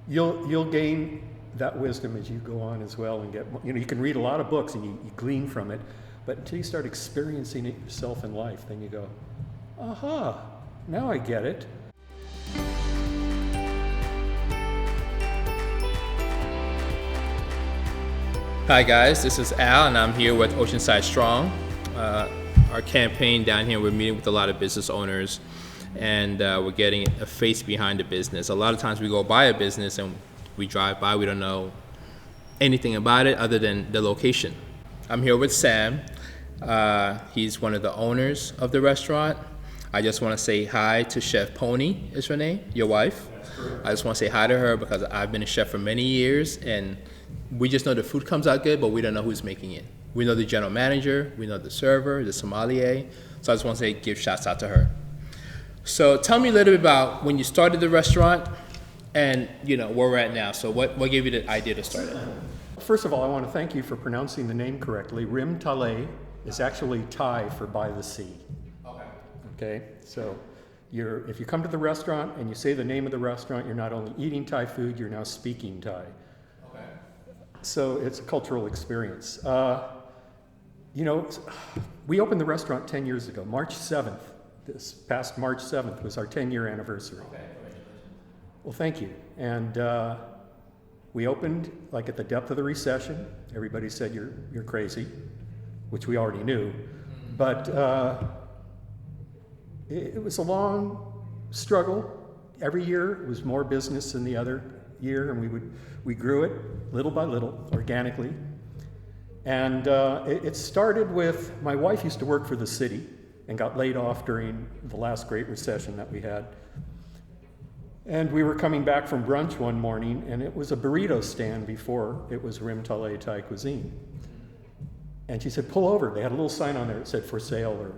you'll gain that wisdom as you go on as well, and get, you can read a lot of books and you glean from it, but until you start experiencing it yourself in life, then you go, aha, now I get it. Hi guys, this is Al and I'm here with Oceanside Strong. Our campaign down here, we're meeting with a lot of business owners and we're getting a face behind the business. A lot of times we go buy a business and we drive by, we don't know anything about it other than the location. I'm here with Sam. He's one of the owners of the restaurant. I just want to say hi to Chef Pony, is her name, your wife. I just want to say hi to her because I've been a chef for many years and we just know the food comes out good, but we don't know who's making it. We know the general manager, we know the server, the sommelier. So I just want to say give shouts out to her. So tell me a little bit about when you started the restaurant and where we're at now. So what gave you the idea to start it? First of all, I want to thank you for pronouncing the name correctly. Rim Talay is actually Thai for by the sea. Okay, so if you come to the restaurant and you say the name of the restaurant, you're not only eating Thai food, you're now speaking Thai. Okay. So it's a cultural experience. We opened the restaurant 10 years ago, March 7th. This past March 7th was our 10-year anniversary. Okay. Well, thank you. And we opened like at the depth of the recession. Everybody said you're crazy, which we already knew. But it was a long struggle. Every year it was more business than the other year, and we grew it little by little, organically. And it started with, my wife used to work for the city and got laid off during the last Great Recession that we had. And we were coming back from brunch one morning, and it was a burrito stand before it was Rim Talay Thai Cuisine. And she said, pull over. They had a little sign on there that said for sale or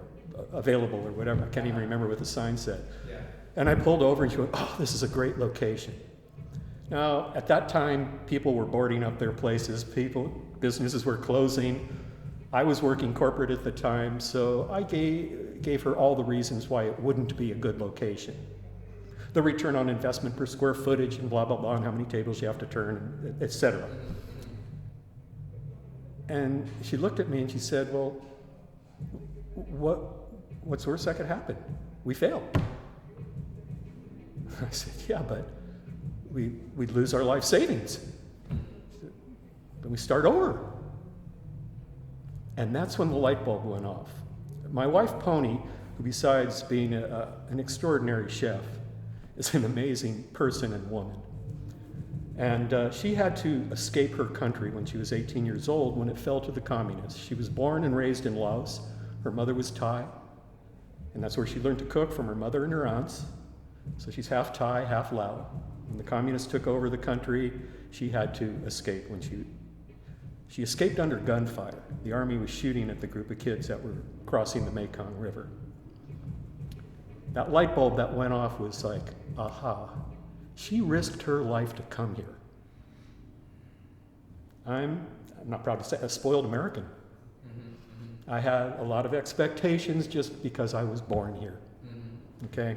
available or whatever. I can't even remember what the sign said. Yeah. And I pulled over and she went, oh, this is a great location. Now, at that time, people were boarding up their places. Businesses were closing. I was working corporate at the time, so I gave her all the reasons why it wouldn't be a good location. The return on investment per square footage and blah, blah, blah, and how many tables you have to turn, et cetera. And she looked at me and she said, well, what's the worst that could happen? We fail. I said, yeah, but we'd lose our life savings. But we start over. And that's when the light bulb went off. My wife, Pony, who besides being an extraordinary chef, is an amazing person and woman. And she had to escape her country when she was 18 years old when it fell to the communists. She was born and raised in Laos. Her mother was Thai, and that's where she learned to cook from her mother and her aunts. So she's half Thai, half Lao. When the communists took over the country, she had to escape. When she escaped under gunfire. The army was shooting at the group of kids that were crossing the Mekong River. That light bulb that went off was like, aha. She risked her life to come here. I'm not proud to say, a spoiled American. I had a lot of expectations just because I was born here. Okay?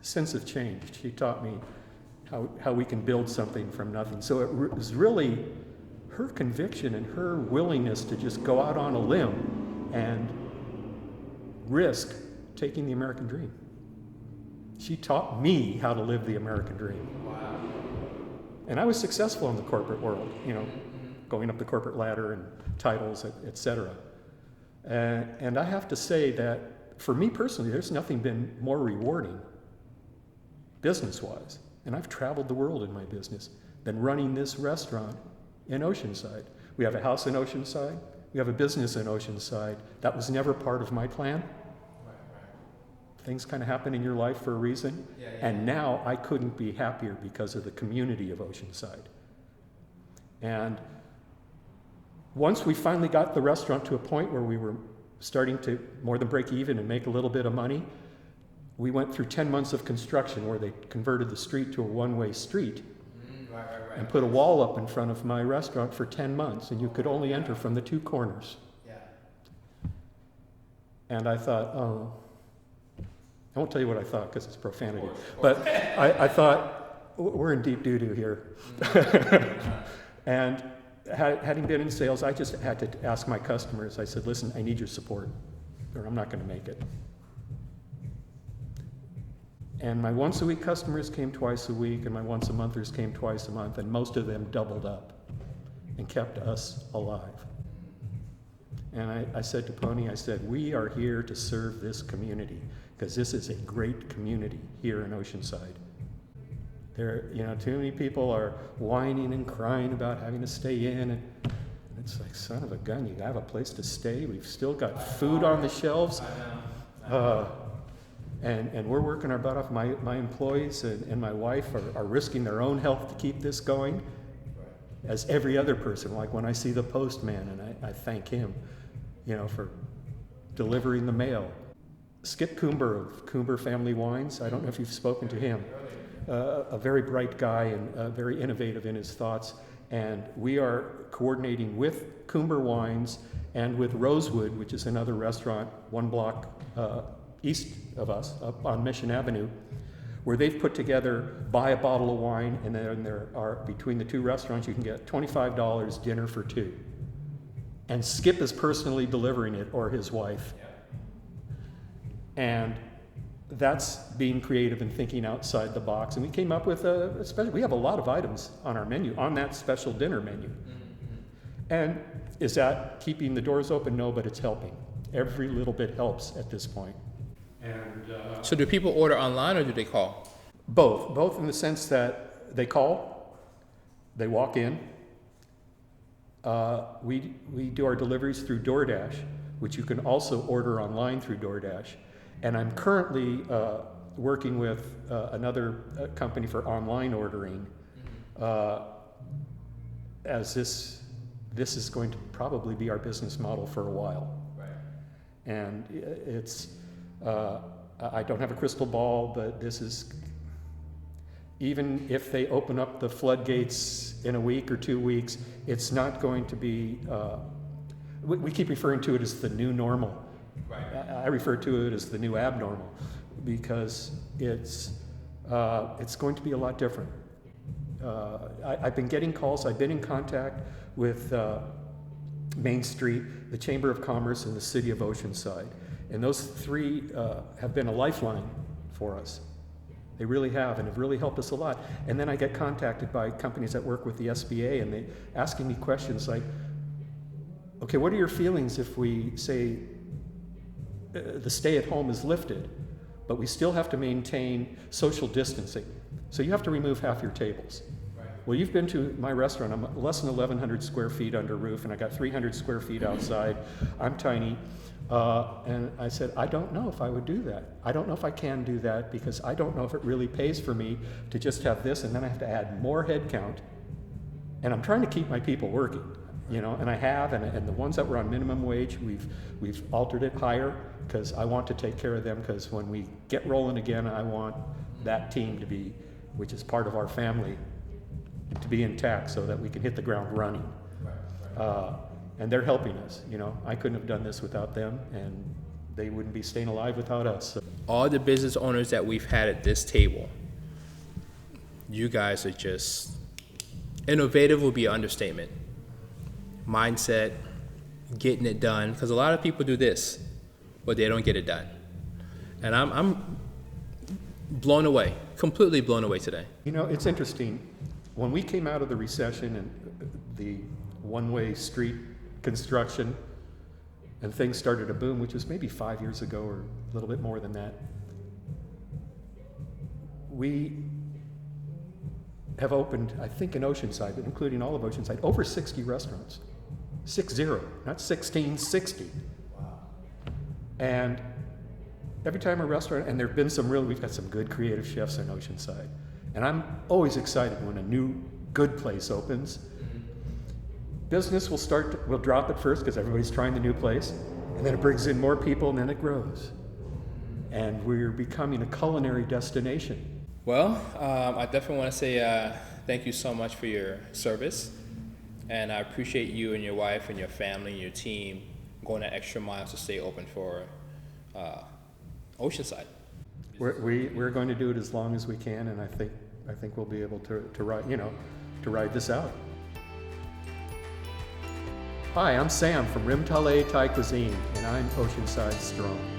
Sense of change. She taught me how we can build something from nothing. So it was really her conviction and her willingness to just go out on a limb and risk taking the American dream. She taught me how to live the American dream. Wow. And I was successful in the corporate world, going up the corporate ladder and titles, et cetera. And I have to say that for me personally, there's nothing been more rewarding business-wise, and I've traveled the world in my business, than running this restaurant in Oceanside. We have a house in Oceanside. We have a business in Oceanside. That was never part of my plan. Right. Things kind of happen in your life for a reason. Yeah. And now I couldn't be happier because of the community of Oceanside. And once we finally got the restaurant to a point where we were starting to more than break even and make a little bit of money, we went through 10 months of construction where they converted the street to a one-way street. Right. And put a wall up in front of my restaurant for 10 months, and you could only enter from the two corners. Yeah. And I thought, oh, I won't tell you what I thought because it's profanity. But I thought, we're in deep doo-doo here. And having been in sales, I just had to ask my customers, I said, listen, I need your support, or I'm not going to make it. And my once-a-week customers came twice a week, and my once-a-monthers came twice a month, and most of them doubled up and kept us alive. And I said to Pony, I said, we are here to serve this community, because this is a great community here in Oceanside. There, too many people are whining and crying about having to stay in, and it's like, son of a gun, you have a place to stay. We've still got food on the shelves. And we're working our butt off. My employees and my wife are risking their own health to keep this going, as every other person. Like when I see the postman, and I thank him, for delivering the mail. Skip Coomber of Coomber Family Wines, I don't know if you've spoken to him. A very bright guy and very innovative in his thoughts. And we are coordinating with Coomber Wines and with Rosewood, which is another restaurant 1 block east of us, up on Mission Avenue, where they've put together, buy a bottle of wine, and then there are, between the two restaurants, you can get $25 dinner for 2. And Skip is personally delivering it, or his wife. And that's being creative and thinking outside the box. And we came up with we have a lot of items on our menu, on that special dinner menu. And is that keeping the doors open? No, but it's helping. Every little bit helps at this point. And So do people order online or do they call? both in the sense that they call, they walk in. We do our deliveries through DoorDash, which you can also order online through DoorDash. And I'm currently working with another company for online ordering, as this is going to probably be our business model for a while. Right. And it's, I don't have a crystal ball, but this is, even if they open up the floodgates in a week or 2 weeks, it's not going to be, we keep referring to it as the new normal. Right. I refer to it as the new abnormal, because it's going to be a lot different. I've been getting calls, I've been in contact with Main Street, the Chamber of Commerce, and the City of Oceanside. And those three have been a lifeline for us. They really have, and have really helped us a lot. And then I get contacted by companies that work with the SBA, and they asking me questions like, okay, what are your feelings if we say the stay-at-home is lifted, but we still have to maintain social distancing? So you have to remove half your tables. Right. Well, you've been to my restaurant. I'm less than 1,100 square feet under roof, and I got 300 square feet outside. I'm tiny. And I said, I don't know if I would do that. I don't know if I can do that, because I don't know if it really pays for me to just have this, and then I have to add more head count. And I'm trying to keep my people working, and I have, and the ones that were on minimum wage, we've altered it higher, because I want to take care of them, because when we get rolling again, I want that team to be, which is part of our family, to be intact so that we can hit the ground running. Right. And they're helping us. I couldn't have done this without them, and they wouldn't be staying alive without us. So. All the business owners that we've had at this table, you guys are just innovative would be an understatement. Mindset, getting it done, because a lot of people do this, but they don't get it done. And I'm blown away, completely blown away today. It's interesting. When we came out of the recession and the one-way street construction, and things started to boom, which was maybe 5 years ago or a little bit more than that, we have opened, I think in Oceanside, but including all of Oceanside, over 60 restaurants. 60, not 16, 60. Wow. And every time a restaurant, and there've been we've got some good creative chefs in Oceanside. And I'm always excited when a new good place opens. Business will drop at first because everybody's trying the new place, and then it brings in more people, and then it grows. And we're becoming a culinary destination. Well, I definitely want to say thank you so much for your service, and I appreciate you and your wife and your family and your team going that extra mile to stay open for Oceanside. We're going to do it as long as we can, and I think I think we'll be able to ride, to ride this out. Hi, I'm Sam from Talay Thai Cuisine, and I'm Oceanside Strong.